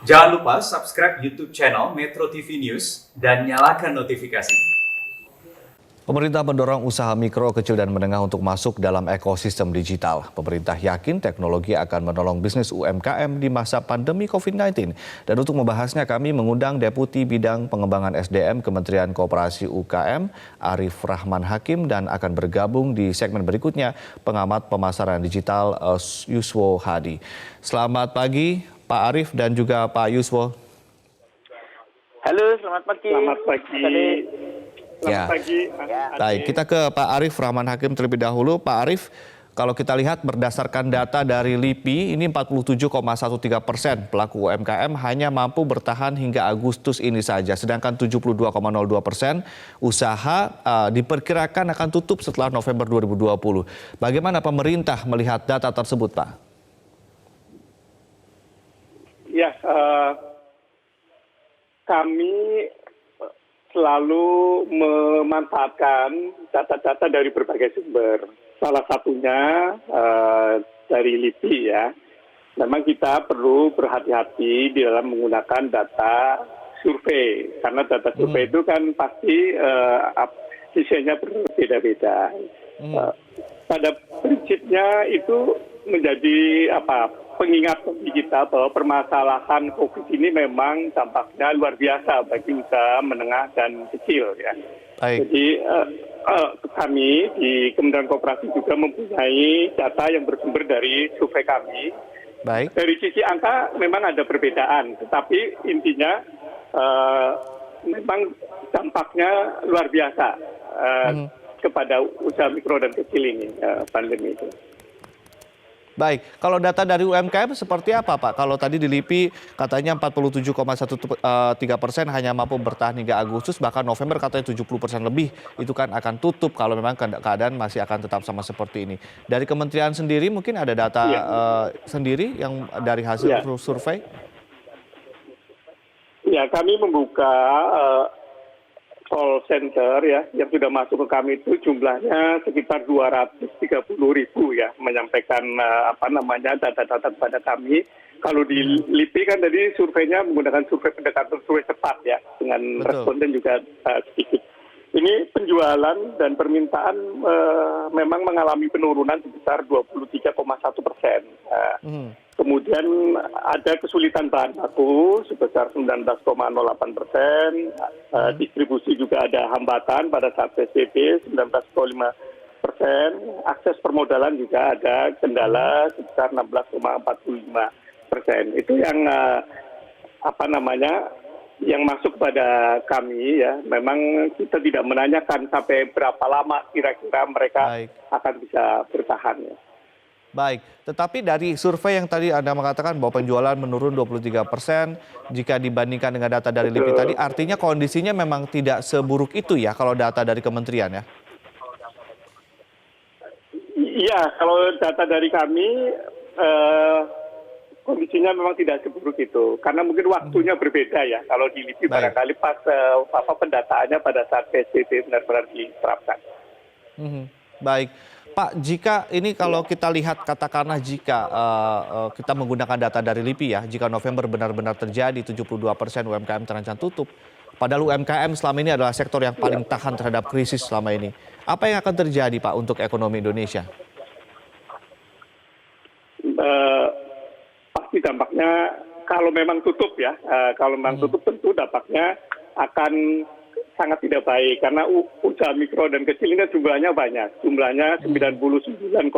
Jangan lupa subscribe YouTube channel Metro TV News dan nyalakan notifikasi. Pemerintah mendorong usaha mikro, kecil, dan menengah untuk masuk dalam ekosistem digital. Pemerintah yakin teknologi akan menolong bisnis UMKM di masa pandemi COVID-19. Dan untuk membahasnya kami mengundang Deputi Bidang Pengembangan SDM Kementerian Koperasi UKM, Arif Rahman Hakim, dan akan bergabung di segmen berikutnya pengamat pemasaran digital Yuswo Hadi. Selamat pagi Pak Arif dan juga Pak Yuswo. Halo, selamat pagi. Selamat pagi. Ya. Baik, kita ke Pak Arif Rahman Hakim terlebih dahulu. Pak Arif, kalau kita lihat berdasarkan data dari LIPI, ini 47,13% pelaku UMKM hanya mampu bertahan hingga Agustus ini saja. Sedangkan 72,02% usaha diperkirakan akan tutup setelah November 2020. Bagaimana pemerintah melihat data tersebut, Pak? Ya, kami selalu memanfaatkan data-data dari berbagai sumber. Salah satunya dari LIPI ya. Memang kita perlu berhati-hati di dalam menggunakan data survei. Karena data survei itu kan pasti isinya berbeda-beda. Pada prinsipnya itu menjadi pengingat bagi kita bahwa permasalahan COVID ini memang dampaknya luar biasa bagi usaha menengah dan kecil ya. Baik. Jadi kami di Kementerian Koperasi juga mempunyai data yang bersumber dari survei kami. Baik. Dari sisi angka memang ada perbedaan, tetapi intinya memang dampaknya luar biasa kepada usaha mikro dan kecil ini pandemi itu. Baik, kalau data dari UMKM seperti apa Pak? Kalau tadi di LIPI katanya 47,13% hanya mampu bertahan hingga Agustus, bahkan November katanya 70% lebih itu kan akan tutup kalau memang keadaan masih akan tetap sama seperti ini. Dari kementerian sendiri mungkin ada data sendiri yang dari hasil survei? Ya, kami membuka call center ya yang sudah masuk ke kami itu jumlahnya sekitar 230.000 ya menyampaikan data-data kepada kami. Kalau di LIPI kan tadi surveinya menggunakan survei pendekatan survei cepat ya dengan responden juga sedikit. Ini penjualan dan permintaan memang mengalami penurunan sebesar 23,1%. Kemudian ada kesulitan bahan baku sebesar 19,08%. Distribusi juga ada hambatan pada saat PSBB 19,5%. Akses permodalan juga ada kendala sebesar 16,45%. Itu yang yang masuk pada kami ya. Memang kita tidak menanyakan sampai berapa lama kira-kira mereka akan bisa bertahan ya. Baik, tetapi dari survei yang tadi Anda mengatakan bahwa penjualan menurun 23% jika dibandingkan dengan data dari LIPI tadi, artinya kondisinya memang tidak seburuk itu ya kalau data dari kementerian ya? Iya, kalau data dari kami kondisinya memang tidak seburuk itu. Karena mungkin waktunya berbeda ya. Kalau di LIPI barangkali pas pendataannya pada saat PSBB benar-benar diterapkan. Baik. Pak, jika ini kalau kita lihat katakanlah jika kita menggunakan data dari LIPI ya, jika November benar-benar terjadi 72% UMKM terancam tutup, padahal UMKM selama ini adalah sektor yang paling tahan terhadap krisis selama ini. Apa yang akan terjadi Pak untuk ekonomi Indonesia? Pasti dampaknya kalau memang tutup ya, kalau memang tutup tentu dampaknya akan sangat tidak baik karena usaha mikro dan kecil ini jumlahnya banyak. Jumlahnya 99,6%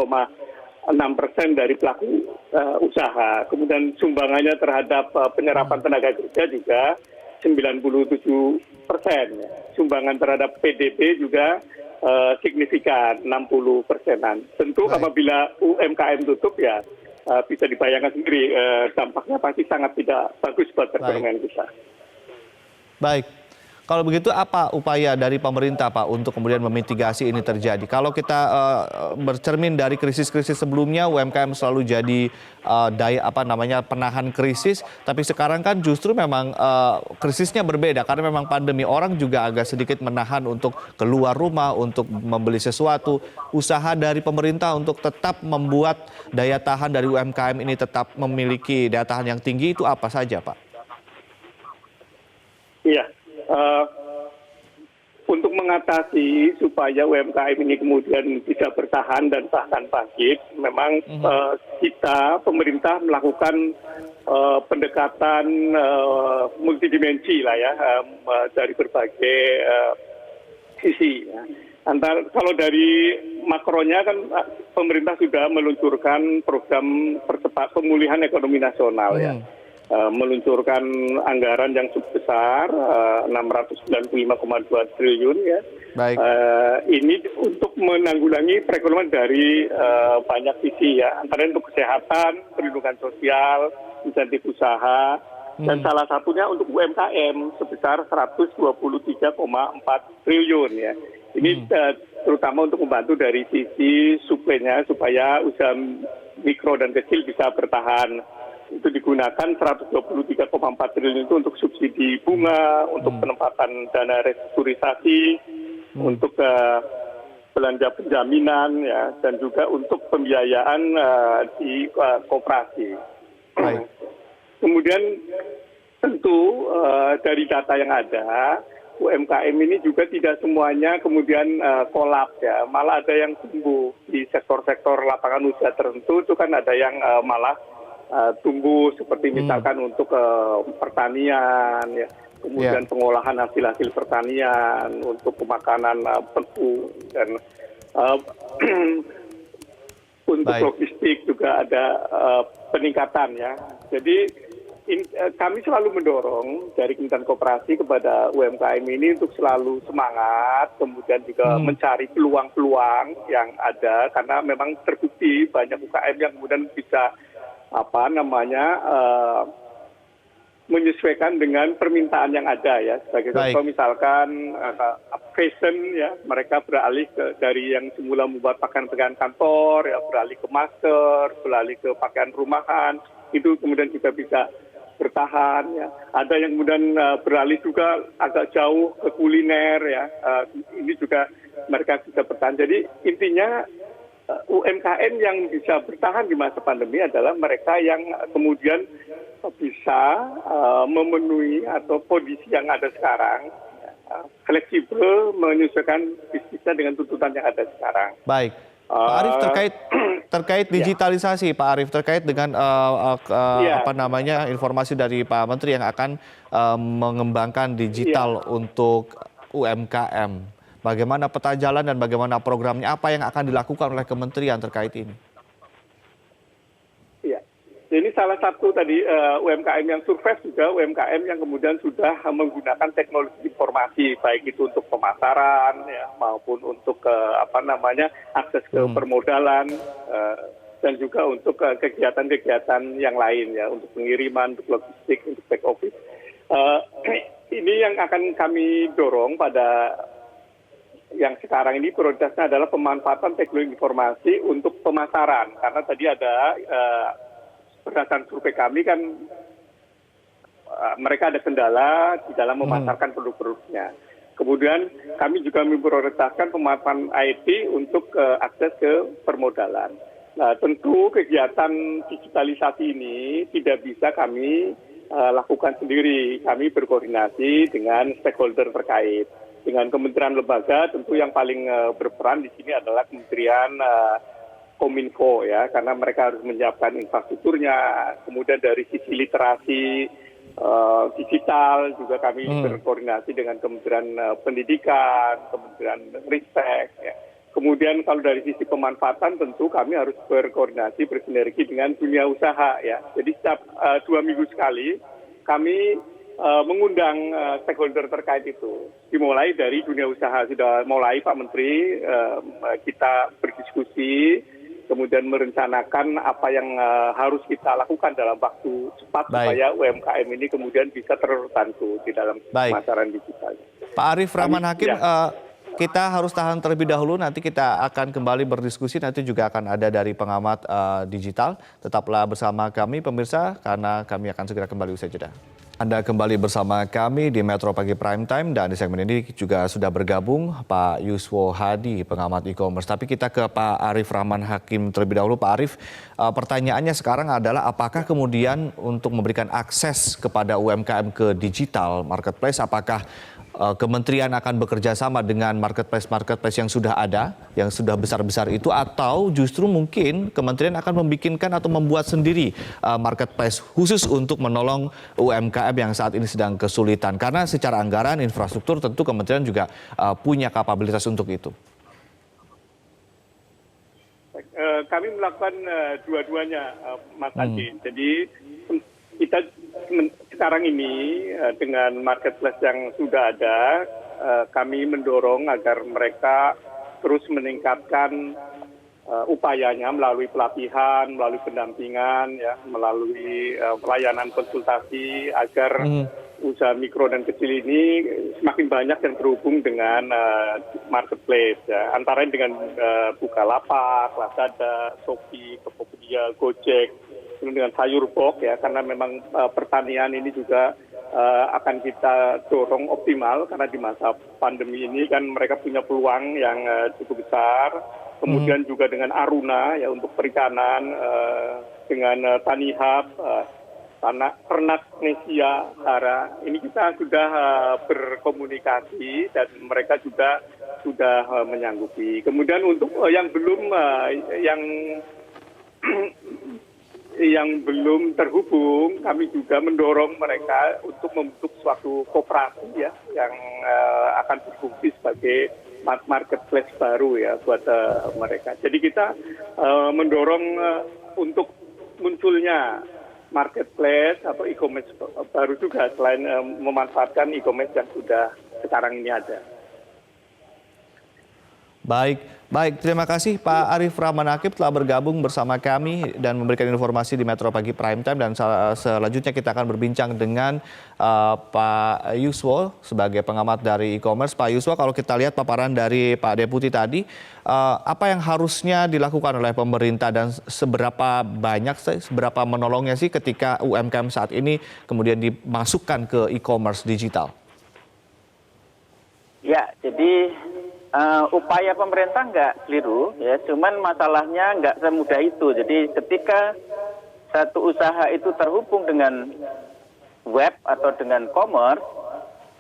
dari pelaku usaha. Kemudian sumbangannya terhadap penyerapan tenaga kerja juga 97%. Sumbangan terhadap PDB juga signifikan 60%-an. Tentu apabila UMKM tutup ya bisa dibayangkan sendiri dampaknya pasti sangat tidak bagus buat perekonomian kita. Baik. Kalau begitu apa upaya dari pemerintah Pak untuk kemudian memitigasi ini terjadi? Kalau kita bercermin dari krisis-krisis sebelumnya, UMKM selalu jadi penahan krisis, tapi sekarang kan justru memang krisisnya berbeda karena memang pandemi, orang juga agak sedikit menahan untuk keluar rumah, untuk membeli sesuatu. Usaha dari pemerintah untuk tetap membuat daya tahan dari UMKM ini tetap memiliki daya tahan yang tinggi itu apa saja Pak? Iya, eh, untuk mengatasi supaya UMKM ini kemudian bisa bertahan dan bahkan bangkit, memang kita pemerintah melakukan pendekatan multidimensi lah ya, dari berbagai sisi. Ya. Kalau dari makronya kan pemerintah sudah meluncurkan program percepat pemulihan ekonomi nasional ya. Meluncurkan anggaran yang cukup besar 695,2 triliun ya. Baik. Ini untuk menanggulangi perekonomian dari banyak sisi ya, antara untuk kesehatan, perlindungan sosial, insentif usaha, dan salah satunya untuk UMKM sebesar 123,4 triliun ya. Ini terutama untuk membantu dari sisi suplainya supaya usaha mikro dan kecil bisa bertahan. Itu digunakan 123,4 triliun itu untuk subsidi bunga, untuk penempatan dana restrukturisasi, untuk belanja penjaminan ya, dan juga untuk pembiayaan di koperasi. Baik. Kemudian tentu dari data yang ada, UMKM ini juga tidak semuanya kemudian kolaps ya, malah ada yang tumbuh di sektor-sektor lapangan usaha tertentu. Itu kan ada yang malah tumbuh seperti misalkan untuk pertanian, ya, kemudian pengolahan hasil-hasil pertanian, untuk pemakanan beku, dan untuk logistik juga ada peningkatan ya. Jadi kami selalu mendorong dari Kementerian Koperasi kepada UMKM ini untuk selalu semangat, kemudian juga mencari peluang-peluang yang ada, karena memang terbukti banyak UKM yang kemudian bisa menyesuaikan dengan permintaan yang ada ya. Sebagai contoh misalkan fashion ya, mereka beralih dari yang semula membuat pakaian kantor ya, beralih ke masker, beralih ke pakaian rumahan, itu kemudian juga bisa bertahan ya. Ada yang kemudian beralih juga agak jauh ke kuliner ya, ini juga mereka bisa bertahan. Jadi intinya UMKM yang bisa bertahan di masa pandemi adalah mereka yang kemudian bisa memenuhi atau kondisi yang ada sekarang, fleksibel menyesuaikan bisnisnya dengan tuntutan yang ada sekarang. Baik, Pak Arief, terkait digitalisasi, Pak Arief, terkait dengan informasi dari Pak Menteri yang akan mengembangkan digital untuk UMKM. Bagaimana peta jalan dan bagaimana programnya, apa yang akan dilakukan oleh kementerian terkait ini? Iya, ini salah satu tadi UMKM yang sukses juga UMKM yang kemudian sudah menggunakan teknologi informasi, baik itu untuk pemasaran ya, maupun untuk akses ke permodalan, dan juga untuk kegiatan-kegiatan yang lain ya, untuk pengiriman, untuk logistik, untuk back office. Ini yang akan kami dorong pada yang sekarang ini prioritasnya adalah pemanfaatan teknologi informasi untuk pemasaran, karena tadi ada berdasarkan survei kami kan mereka ada kendala di dalam memasarkan produk-produknya. Kemudian kami juga memprioritaskan pemanfaatan IT untuk akses ke permodalan. Nah, tentu kegiatan digitalisasi ini tidak bisa kami lakukan sendiri. Kami berkoordinasi dengan stakeholder terkait. Dengan kementerian lembaga, tentu yang paling berperan di sini adalah Kementerian Kominfo ya, karena mereka harus menyiapkan infrastrukturnya. Kemudian dari sisi literasi digital juga kami berkoordinasi dengan Kementerian Pendidikan, Kementerian Ristek ya. Kemudian kalau dari sisi pemanfaatan tentu kami harus berkoordinasi, bersinergi dengan dunia usaha ya. Jadi setiap 2 minggu sekali kami mengundang stakeholder terkait itu. Dimulai dari dunia usaha, sudah mulai Pak Menteri, kita berdiskusi, kemudian merencanakan apa yang harus kita lakukan dalam waktu cepat supaya UMKM ini kemudian bisa terbantu di dalam pemasaran digital. Pak Arief Rahman Hakim, kita harus tahan terlebih dahulu. Nanti kita akan kembali berdiskusi. Nanti juga akan ada dari pengamat digital. Tetaplah bersama kami pemirsa, karena kami akan segera kembali usai jeda. Anda kembali bersama kami di Metro Pagi Prime Time, dan di segmen ini juga sudah bergabung Pak Yuswo Hadi, pengamat e-commerce. Tapi kita ke Pak Arief Rahman Hakim terlebih dahulu. Pak Arief, pertanyaannya sekarang adalah apakah kemudian untuk memberikan akses kepada UMKM ke digital marketplace, apakah kementerian akan bekerja sama dengan marketplace yang sudah ada, yang sudah besar-besar itu, atau justru mungkin kementerian akan membikinkan atau membuat sendiri marketplace khusus untuk menolong UMKM yang saat ini sedang kesulitan? Karena secara anggaran, infrastruktur tentu kementerian juga punya kapabilitas untuk itu. Kami melakukan dua-duanya, Mas Adi. Jadi kita sekarang ini dengan marketplace yang sudah ada, kami mendorong agar mereka terus meningkatkan upayanya melalui pelatihan, melalui pendampingan, ya, melalui pelayanan konsultasi agar usaha mikro dan kecil ini semakin banyak yang terhubung dengan marketplace, ya. Antara dengan Bukalapak, Lazada, Shopee, Tokopedia, Gojek, dengan sayur box, ya, karena memang pertanian ini juga akan kita dorong optimal, karena di masa pandemi ini kan mereka punya peluang yang cukup besar. Kemudian juga dengan Aruna, ya, untuk perikanan, dengan Tanihub, Ternak Nesia Hara, ini kita sudah berkomunikasi dan mereka juga sudah menyanggupi. Kemudian untuk yang belum yang belum terhubung, kami juga mendorong mereka untuk membentuk suatu koperasi, ya, yang akan berfungsi sebagai marketplace baru, ya, buat mereka. Jadi kita mendorong untuk munculnya marketplace atau e-commerce baru juga, selain memanfaatkan e-commerce yang sudah sekarang ini ada. Baik, terima kasih Pak Arief Rahman Hakim telah bergabung bersama kami dan memberikan informasi di Metro Pagi Prime Time. Dan selanjutnya kita akan berbincang dengan Pak Yuswo sebagai pengamat dari e-commerce. Pak Yuswo, kalau kita lihat paparan dari Pak Deputi tadi, apa yang harusnya dilakukan oleh pemerintah dan seberapa banyak, seberapa menolongnya sih ketika UMKM saat ini kemudian dimasukkan ke e-commerce digital? Ya, jadi upaya pemerintah nggak keliru, ya, cuman masalahnya nggak semudah itu. Jadi ketika satu usaha itu terhubung dengan web atau dengan commerce,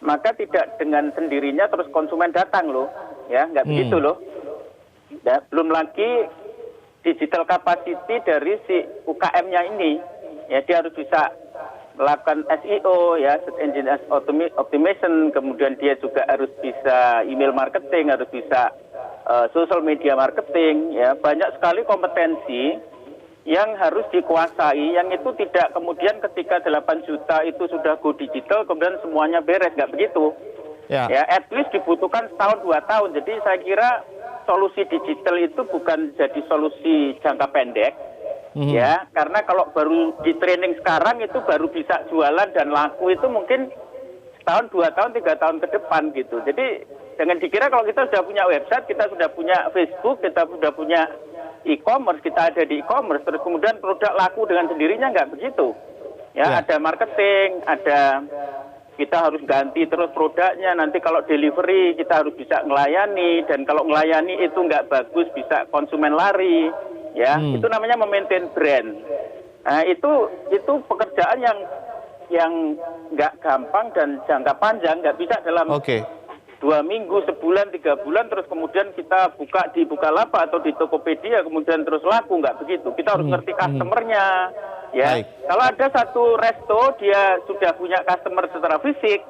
maka tidak dengan sendirinya terus konsumen datang loh, ya, nggak begitu loh. Ya, belum lagi digital capacity dari si UKM-nya ini, ya, dia harus bisa melakukan SEO, ya, search engine optimization, kemudian dia juga harus bisa email marketing, harus bisa social media marketing, ya, banyak sekali kompetensi yang harus dikuasai, yang itu tidak kemudian ketika 8 juta itu sudah go digital kemudian semuanya beres, nggak begitu. Ya, at least dibutuhkan setahun 2 tahun. Jadi saya kira solusi digital itu bukan jadi solusi jangka pendek. Ya, karena kalau baru di training sekarang itu baru bisa jualan dan laku itu mungkin setahun, 2 tahun, 3 tahun ke depan gitu. Jadi jangan dikira kalau kita sudah punya website, kita sudah punya Facebook, kita sudah punya e-commerce, kita ada di e-commerce, terus kemudian produk laku dengan sendirinya, nggak begitu. Ya, ada marketing, ada kita harus ganti terus produknya, nanti kalau delivery kita harus bisa melayani, dan kalau melayani itu nggak bagus bisa konsumen lari. Ya, itu namanya memaintain brand. Nah, itu pekerjaan yang nggak gampang dan jangka panjang, nggak bisa dalam 2 minggu, sebulan, 3 bulan, terus kemudian kita buka di Bukalapak atau di Tokopedia, kemudian terus laku, nggak begitu. Kita harus ngerti customer-nya. Ya, kalau ada satu resto dia sudah punya customer secara fisik,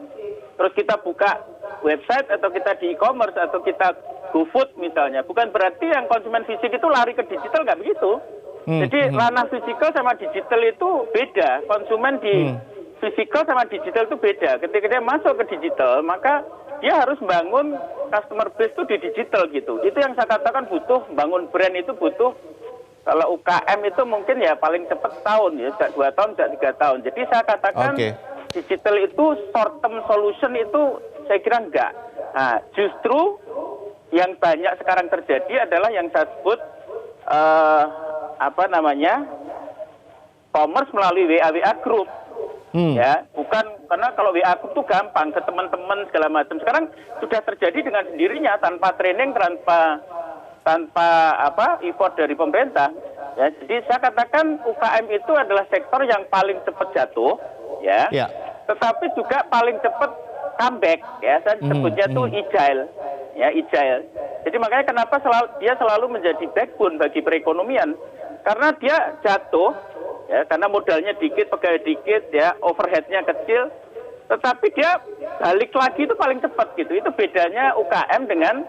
terus kita buka website atau kita di e-commerce atau kita GoFood misalnya, bukan berarti yang konsumen fisik itu lari ke digital, nggak begitu. Jadi ranah fisikal sama digital itu beda. Konsumen di fisikal sama digital itu beda. Ketika dia masuk ke digital, maka dia harus bangun customer base itu di digital gitu. Itu yang saya katakan butuh, bangun brand itu butuh. Kalau UKM itu mungkin ya paling cepat tahun, ya, 2 tahun, 3 tahun. Jadi saya katakan digital itu short term solution itu saya kira enggak. Nah, justru yang banyak sekarang terjadi adalah yang saya sebut commerce melalui WA group. Ya, bukan karena kalau WA group itu gampang ke teman-teman segala macam. Sekarang sudah terjadi dengan sendirinya tanpa training, tanpa effort dari pemerintah. Ya, jadi saya katakan UKM itu adalah sektor yang paling cepat jatuh, ya. Tetapi juga paling cepat comeback, ya. Saya sebutnya itu agile, ya, agile. Jadi makanya kenapa dia selalu menjadi backbone bagi perekonomian, karena dia jatuh, ya, karena modalnya dikit, pegawai dikit, ya, overheadnya kecil, tetapi dia balik lagi itu paling cepat gitu. Itu bedanya UKM dengan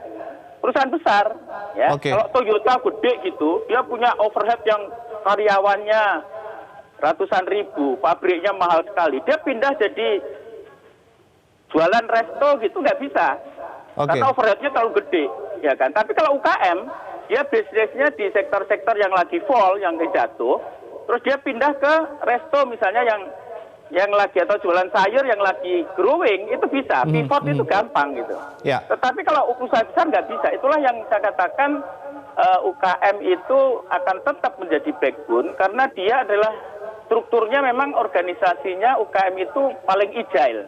perusahaan besar, ya. Kalau Toyota gede gitu, dia punya overhead yang karyawannya ratusan ribu, pabriknya mahal sekali. Dia pindah jadi jualan resto gitu nggak bisa, karena overheadnya terlalu gede, ya kan. Tapi kalau UKM, dia bisnisnya di sektor-sektor yang lagi fall, yang jatuh, terus dia pindah ke resto misalnya yang lagi atau jualan sayur yang lagi growing, itu bisa, pivot itu gampang gitu. Tetapi kalau usaha besar nggak bisa. Itulah yang saya katakan UKM itu akan tetap menjadi backbone karena dia adalah strukturnya memang organisasinya UKM itu paling agile.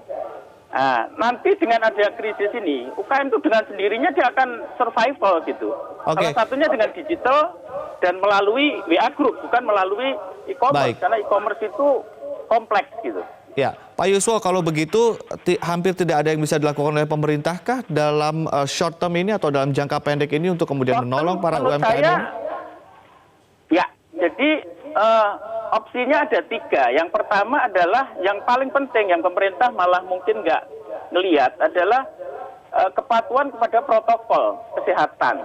Nah, nanti dengan ada krisis ini, UKM itu dengan sendirinya dia akan survival gitu. Salah satunya dengan digital dan melalui WA Group, bukan melalui e-commerce. Karena e-commerce itu kompleks gitu. Ya, Pak Yuswo, kalau begitu hampir tidak ada yang bisa dilakukan oleh pemerintah kah dalam short term ini atau dalam jangka pendek ini untuk kemudian menolong para UMKM ini? Ya, jadi opsinya ada 3. Yang pertama adalah yang paling penting yang pemerintah malah mungkin nggak ngelihat adalah kepatuhan kepada protokol kesehatan.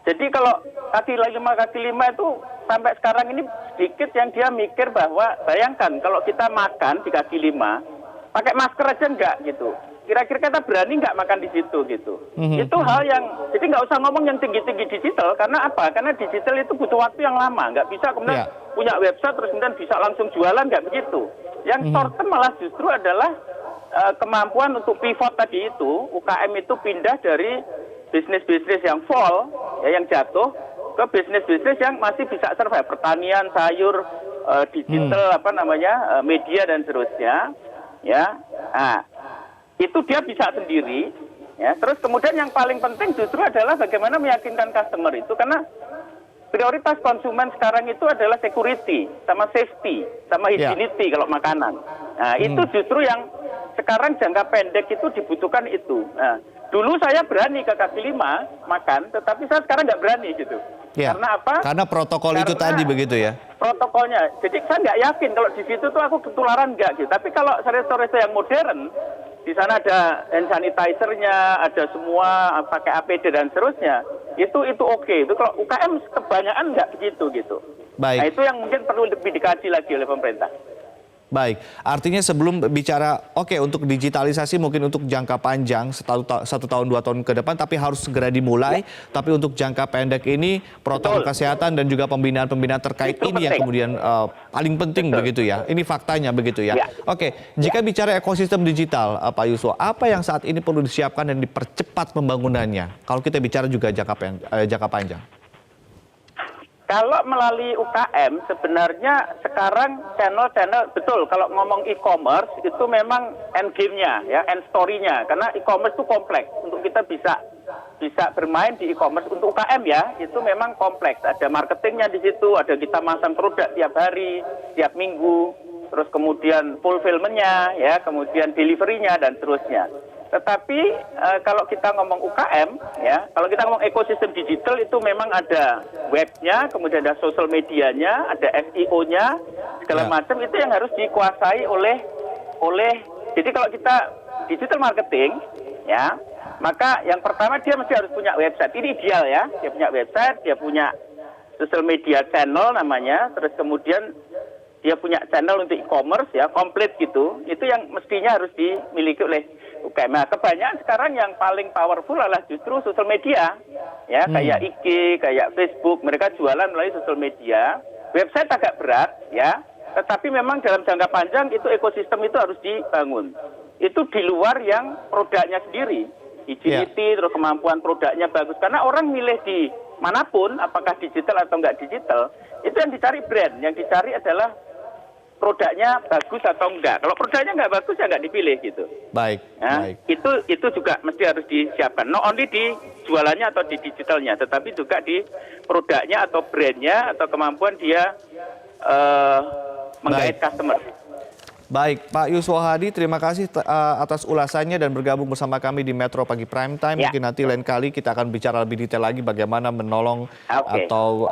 Jadi kalau kaki 5 itu sampai sekarang ini sedikit yang dia mikir bahwa bayangkan kalau kita makan di kaki 5 pakai masker aja enggak gitu. Kira-kira kita berani nggak makan di situ gitu. Itu hal yang, jadi nggak usah ngomong yang tinggi-tinggi digital, karena apa? Karena digital itu butuh waktu yang lama, nggak bisa kemudian punya website terus kemudian bisa langsung jualan, nggak begitu. Yang short term malah justru adalah kemampuan untuk pivot tadi itu, UKM itu pindah dari bisnis-bisnis yang fall, ya, yang jatuh, ke bisnis-bisnis yang masih bisa survive, pertanian, sayur, digital, media dan seterusnya, ya. Nah, itu dia bisa sendiri, ya. Terus kemudian yang paling penting justru adalah bagaimana meyakinkan customer itu, karena prioritas konsumen sekarang itu adalah security, sama safety, sama hygienity kalau makanan. Nah, itu justru yang sekarang jangka pendek itu dibutuhkan itu. Nah, dulu saya berani ke kaki 5 makan, tetapi saya sekarang nggak berani gitu. Karena apa? Karena protokol itu tadi begitu ya? Protokolnya. Jadi saya nggak yakin kalau di situ tuh aku ketularan nggak gitu. Tapi kalau resto-resto yang modern, di sana ada hand sanitizer-nya, ada semua pakai APD dan seterusnya, itu oke. Itu kalau UKM kebanyakan nggak begitu gitu. Nah, itu yang mungkin perlu lebih dikaji lagi oleh pemerintah. Baik, artinya sebelum bicara untuk digitalisasi mungkin untuk jangka panjang 1 tahun 2 tahun ke depan, tapi harus segera dimulai. Tapi untuk jangka pendek ini protokol kesehatan dan juga pembinaan terkait itu ini yang kemudian paling penting begitu ya. Ini faktanya begitu ya. Jika bicara ekosistem digital, Pak Yuswo, apa yang saat ini perlu disiapkan dan dipercepat pembangunannya? Kalau kita bicara juga jangka panjang. Kalau melalui UKM sebenarnya sekarang channel-channel, betul kalau ngomong e-commerce itu memang end game-nya, ya, end story-nya, karena e-commerce itu kompleks. Untuk kita bisa bermain di e-commerce untuk UKM ya, itu memang kompleks. Ada marketingnya di situ, ada kita masang produk tiap hari, tiap minggu, terus kemudian fulfillment-nya, ya, kemudian delivery-nya dan seterusnya. Tetapi kalau kita ngomong UKM, ya, kalau kita ngomong ekosistem digital itu memang ada webnya, kemudian ada sosial medianya, ada SEO-nya, segala macam itu yang harus dikuasai oleh. Jadi kalau kita digital marketing, ya, maka yang pertama dia mesti harus punya website. Ini ideal ya, dia punya website, dia punya sosial media channel namanya, terus kemudian dia punya channel untuk e-commerce ya, komplit gitu. Itu yang mestinya harus dimiliki oleh UKM. Nah, kebanyakan sekarang yang paling powerful adalah justru sosial media. Ya, kayak IG, kayak Facebook, mereka jualan melalui sosial media. Website agak berat ya, tetapi memang dalam jangka panjang itu ekosistem itu harus dibangun. Itu di luar yang produknya sendiri. Agility, terus kemampuan produknya bagus. Karena orang milih di manapun, apakah digital atau nggak digital, itu yang dicari brand. Yang dicari adalah produknya bagus atau enggak. Kalau produknya nggak bagus ya nggak dipilih gitu. Baik, Ya, baik. itu juga mesti harus disiapkan. Not only di jualannya atau di digitalnya, tetapi juga di produknya atau brandnya atau kemampuan dia menggait customer. Baik, Pak Yuswo Hadi, terima kasih atas ulasannya dan bergabung bersama kami di Metro Pagi Prime Time. Ya. Mungkin nanti lain kali kita akan bicara lebih detail lagi bagaimana menolong Oke. atau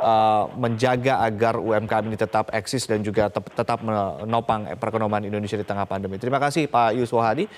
menjaga agar UMKM ini tetap eksis dan juga tetap menopang perekonomian Indonesia di tengah pandemi. Terima kasih Pak Yuswo Hadi.